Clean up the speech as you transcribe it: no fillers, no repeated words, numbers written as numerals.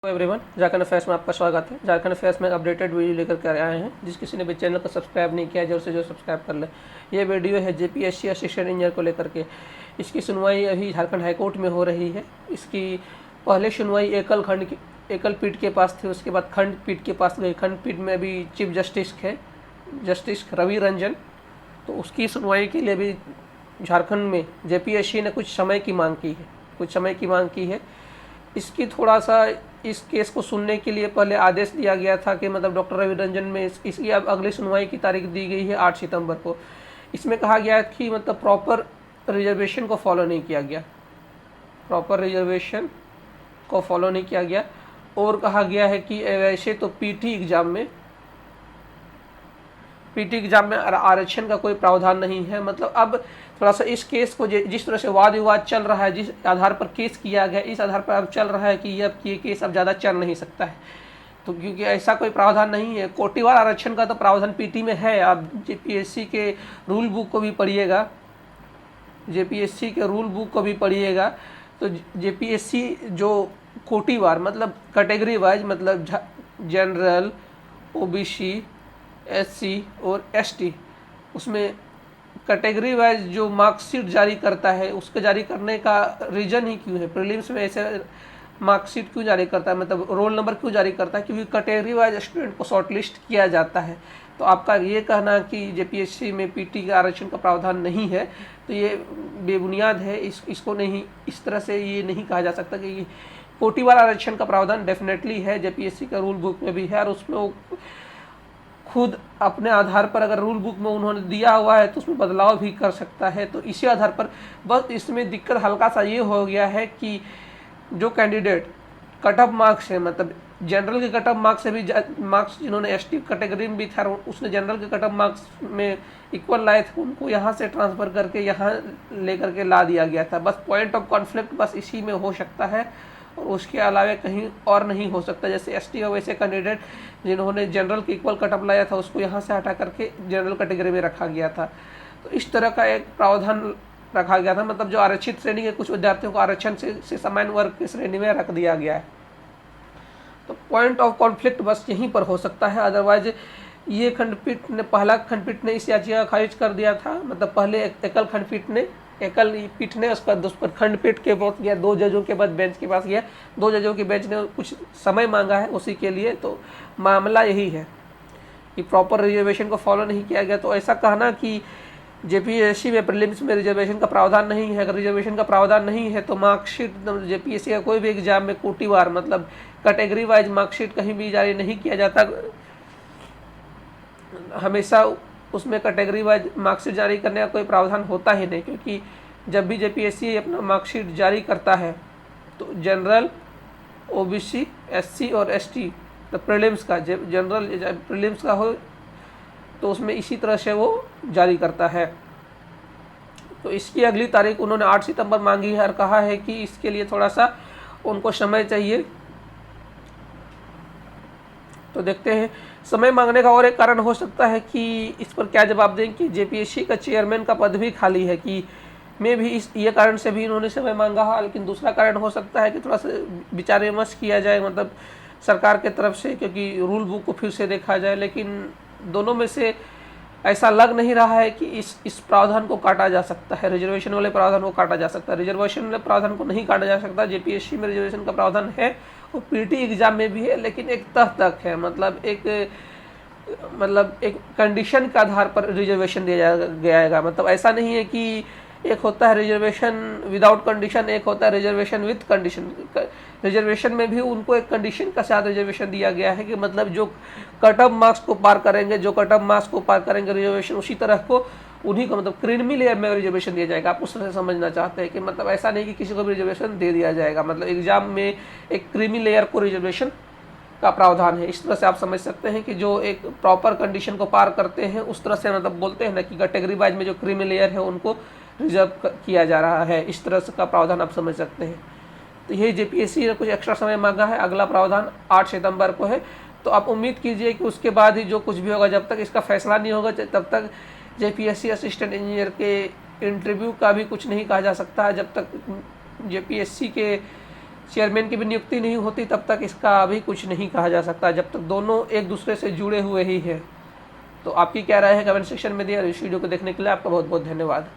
Everyone, Jharkhand affairs में आपका स्वागत है। झारखंड अफेयर्स में अपडेटेड वीडियो लेकर के आए हैं। जिस किसी ने भी चैनल को सब्सक्राइब नहीं किया है, जल्द से जल्द सब्सक्राइब कर ले। ये वीडियो है जेपीएससी असिस्टेंट इंजीनियर को लेकर के। इसकी सुनवाई अभी झारखंड हाईकोर्ट में हो रही है। इसकी पहले सुनवाई एकल पीठ के पास थी, उसके बाद खंड पीठ के पास गई। खंड पीठ में अभी चीफ जस्टिस है जस्टिस रवि रंजन, तो उसकी सुनवाई के लिए भी झारखंड में जेपीएससी ने कुछ समय की मांग की है। इसकी थोड़ा सा इस केस को सुनने के लिए पहले आदेश दिया गया था कि मतलब डॉक्टर रवि रंजन में इसकी अब अगली सुनवाई की तारीख दी गई है 8 सितंबर को। इसमें कहा गया कि मतलब प्रॉपर रिजर्वेशन को फॉलो नहीं किया गया, और कहा गया है कि वैसे तो पीटी एग्जाम में आरक्षण का कोई प्रावधान नहीं है। मतलब अब थोड़ा सा इस केस को जिस तरह से वाद विवाद चल रहा है, जिस आधार पर केस किया गया, इस आधार पर अब चल रहा है कि ये केस अब ज़्यादा चल नहीं सकता है। तो क्योंकि ऐसा कोई प्रावधान नहीं है, कोटिवार आरक्षण का तो प्रावधान पीटी में है। आप जेपीएससी के रूल बुक को भी पढ़िएगा, तो जेपीएससी जो कोटिवार मतलब कैटेगरी वाइज, मतलब जनरल, ओबीसी, एससी और एसटी, उसमें कैटेगरी वाइज जो मार्कशीट जारी करता है, उसके जारी करने का रीज़न ही क्यों है? प्रीलिम्स में ऐसे मार्कशीट क्यों जारी करता है, मतलब रोल नंबर क्यों जारी करता है? क्योंकि कैटेगरी वाइज स्टूडेंट को शॉर्टलिस्ट किया जाता है। तो आपका ये कहना कि जेपीएससी में पीटी का आरक्षण का प्रावधान नहीं है, तो ये बेबुनियाद है। इसको नहीं, इस तरह से ये नहीं कहा जा सकता कि कोटिवार आरक्षण का प्रावधान डेफिनेटली है, जेपीएससी का रूल बुक में भी है, और उसमें वो खुद अपने आधार पर अगर रूल बुक में उन्होंने दिया हुआ है तो उसमें बदलाव भी कर सकता है। तो इसी आधार पर बस इसमें दिक्कत हल्का सा ये हो गया है कि जो कैंडिडेट कट ऑफ मार्क्स है, मतलब जनरल के कट ऑफ मार्क्स से भी मार्क्स जिन्होंने एसटी कैटेगरी में भी था, उसने जनरल के कट ऑफ मार्क्स में इक्वल लाए थे, उनको यहाँ से ट्रांसफ़र करके यहाँ लेकर के ला दिया गया था। बस पॉइंट ऑफ कॉन्फ्लिक्ट बस इसी में हो सकता है, और उसके अलावा कहीं और नहीं हो सकता। जैसे एसटी और वैसे कैंडिडेट जिन्होंने जनरल के इक्वल कट ऑफ लाया था, उसको यहाँ से हटा करके जनरल कैटेगरी में रखा गया था। तो इस तरह का एक प्रावधान रखा गया था, मतलब जो आरक्षित श्रेणी के कुछ विद्यार्थियों को आरक्षण से सामान्य वर्ग की श्रेणी में रख दिया गया है। तो पॉइंट ऑफ कॉन्फ्लिक्ट बस यहीं पर हो सकता है। अदरवाइज ये पहला खंडपीठ ने इस याचिका खारिज कर दिया था। मतलब पहले एकल पीठ ने उस पर खंडपीठ के पास गया, 2 जजों के बाद बेंच के पास गया। 2 जजों की बेंच ने कुछ समय मांगा है उसी के लिए। तो मामला यही है कि प्रॉपर रिजर्वेशन को फॉलो नहीं किया गया। तो ऐसा कहना कि जेपीएससी में प्रीलिम्स में रिजर्वेशन का प्रावधान नहीं है, अगर रिजर्वेशन का प्रावधान नहीं है तो मार्कशीट जेपीएससी का कोई भी एग्जाम में कोटिवार मतलब कैटेगरी वाइज मार्कशीट कहीं भी जारी नहीं किया जाता। हमेशा उसमें कैटेगरी वाइज मार्कशीट जारी करने का कोई प्रावधान होता ही नहीं, क्योंकि जब भी जेपीएससी अपना मार्कशीट जारी करता है तो जनरल, ओबीसी, एससी और एसटी, तो प्रीलिम्स का जनरल प्रीलिम्स का हो तो उसमें इसी तरह से वो जारी करता है। तो इसकी अगली तारीख उन्होंने 8 सितंबर मांगी है, और कहा है कि इसके लिए थोड़ा सा उनको समय चाहिए। तो देखते हैं, समय मांगने का और एक कारण हो सकता है कि इस पर क्या जवाब दें कि जेपीएससी का चेयरमैन का पद भी खाली है, कि में भी ये कारण से भी इन्होंने समय मांगा है। लेकिन दूसरा कारण हो सकता है कि थोड़ा सा विचार विमर्श किया जाए, मतलब सरकार के तरफ से, क्योंकि रूल बुक को फिर से देखा जाए। लेकिन दोनों में से ऐसा लग नहीं रहा है कि इस प्रावधान को काटा जा सकता है, रिजर्वेशन वाले प्रावधान को काटा जा सकता है। रिजर्वेशन वाले प्रावधान को नहीं काटा जा सकता। जेपीएससी में रिजर्वेशन का प्रावधान है और पीटी एग्जाम में भी है, लेकिन एक तह तक है। मतलब एक कंडीशन के आधार पर रिजर्वेशन दिया जाएगा। मतलब ऐसा नहीं है कि एक होता है रिजर्वेशन विदाउट कंडीशन, एक होता है रिजर्वेशन विद कंडीशन। रिजर्वेशन में भी उनको एक कंडीशन के साथ रिजर्वेशन दिया गया है कि मतलब जो कट ऑफ मार्क्स को पार करेंगे रिजर्वेशन, उसी तरह को उन्हीं को, मतलब क्रीमी लेयर में रिजर्वेशन दिया जाएगा। आप उस तरह से समझना चाहते हैं कि मतलब ऐसा नहीं कि किसी को भी रिजर्वेशन दे दिया जाएगा। मतलब एग्जाम में एक क्रीमी लेयर को रिजर्वेशन का प्रावधान है। इस तरह से आप समझ सकते हैं कि जो एक प्रॉपर कंडीशन को पार करते हैं, उस तरह से मतलब बोलते हैं ना कि कैटेगरी वाइज में जो क्रीमी लेयर है उनको रिजर्व किया जा रहा है। इस तरह से का प्रावधान आप समझ सकते हैं। तो यही जेपीएससी ने कुछ एक्स्ट्रा समय मांगा है। अगला प्रावधान 8 सितंबर को है। तो आप उम्मीद कीजिए कि उसके बाद ही जो कुछ भी होगा, जब तक इसका फैसला नहीं होगा तब तक जेपीएससी असिस्टेंट इंजीनियर के इंटरव्यू का भी कुछ नहीं कहा जा सकता, जब तक जेपीएससी के चेयरमैन की भी नियुक्ति नहीं होती तब तक इसका अभी कुछ नहीं कहा जा सकता, जब तक दोनों एक दूसरे से जुड़े हुए ही हैं। तो आपकी क्या राय है कमेंट सेक्शन में दिया। इस वीडियो को देखने के लिए आपका बहुत बहुत धन्यवाद।